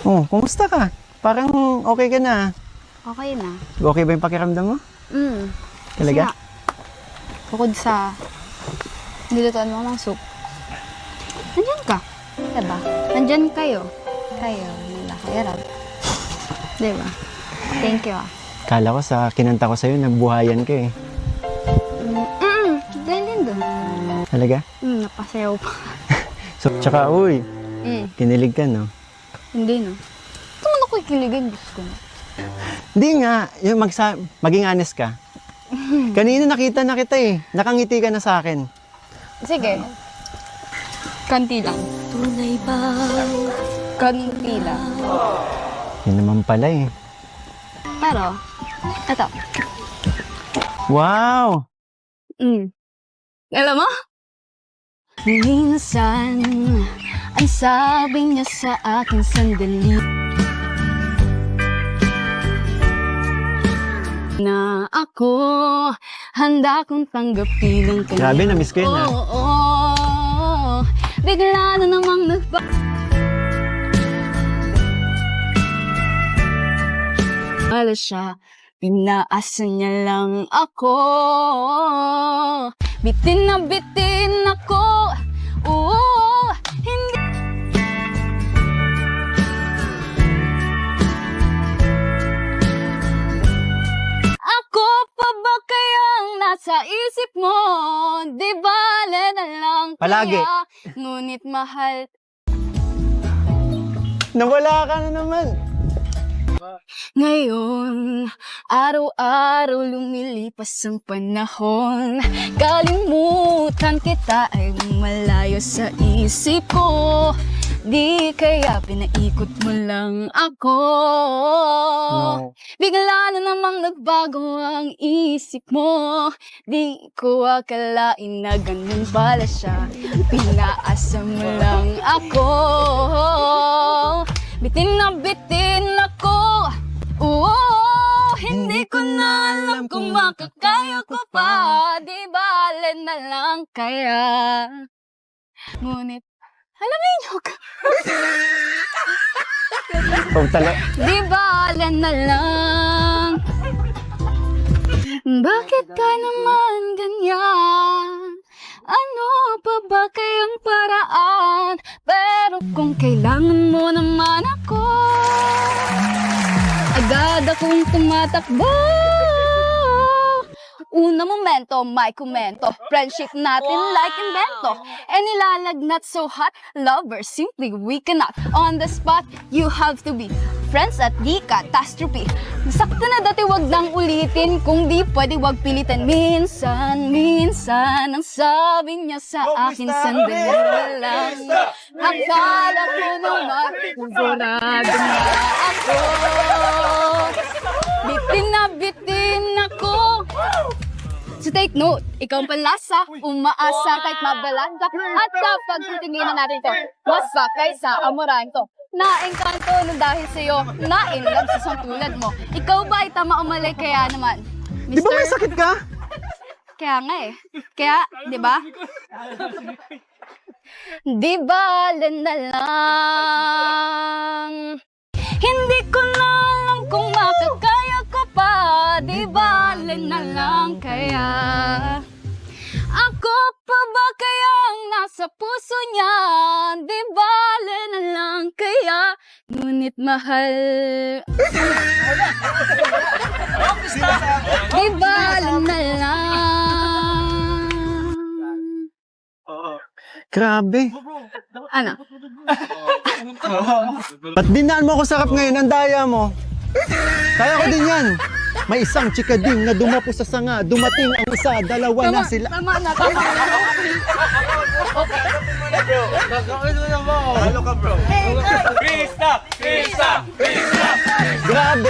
Oh, kumusta ka? Parang okay ka na. Okay na. Okay ba yung pakiramdam mo? Talaga? Kasi nga, bukod sa nilutuan mo ng soup, nandyan ka. Diba? Nandyan kayo. Kayo, nila kayo, Rab. Diba? Thank you, ah. Kala ko sa kinanta ko sa'yo, nagbuhayan ka eh. Dahil din doon. Talaga? Napasayaw pa. So, tsaka, uy, kinilig ka, no? Hindi, no? Ito mo na ko ikiligin, gusto ko na. Hindi nga, yung maging honest ka. Kanina nakita na kita eh. Nakangiti ka na sa akin. Sige. Kanti lang. Tunay bang Kanti lang. Yun naman pala eh. Pero, eto. Wow! Alam mo? Minsan, ang sabi niya sa akin sandali na ako handa kong tanggapin ang kanya. Grabe, na-miss ko yun ah. Oo, bigla na namang Wala siya, pinaasa niya lang ako. Bitin na bitin ako. Oo, hindi. Ako pa ba kayang nasa isip mo? Di bale na lang Palagi. kaya, ngunit mahal. Nawala ka na naman. Ngayon, araw-araw lumilipas ang panahon. Kalimutan kita ay malayo sa isip ko. Di kaya pinaikot mo lang ako. No. Bigla na namang nagbago ang isip mo. Di ko akalain na ganun pala siya. Pinaasa mo lang ako. Bitin na bitin ako. Oo, hindi ko na alam kung makakaya ko pa. Di bale na lang kaya. Ngunit, alamin niyo ka. Oh, Di bale na lang. Bakit ka naman ganyan? Ano pa ba kayang paraan? Pero kung kailangan mo naman ako, agad akong tumatakbo. Una momento, may komento. Friendship natin like invento. And nilalagnat so hot, lovers simply we cannot. On the spot, you have to be friends at di catastrophe. Sakto na dati wag nang ulitin. Kung di pwede wag pilitan. Minsan, minsan, ang sabi niya sa akin sandali lang. Akala ko naman, sigurado na ako. Bitin ako. So take note, ikaw ang panlasa, umaasa kahit mabalanda. At sa pagtitingin natin ito, mas pakay sa amoran to. Na-engkanto na dahil sa'yo, na-inlove sa isang tulad mo. Ikaw ba ay tama o mali? Kaya naman, Di ba may sakit ka? Kaya nga eh. Kaya, di ba? Di bale na lang. Hindi ko na alam kung makakaya ko pa. Di bale na lang kaya. Ako pa ba kayang nasa puso niya? Di bale na lang kaya. Ngunit mahal. Di bale na lang. Grabe. Ano? Ba't dinaan mo ako sarap ngayon? Ang daya mo. Kaya ko din yan. May isang chikading na dumapo sa sanga. Dumating ang isa, dalawa na sila. Tama na. Halo ka, bro. Grabe.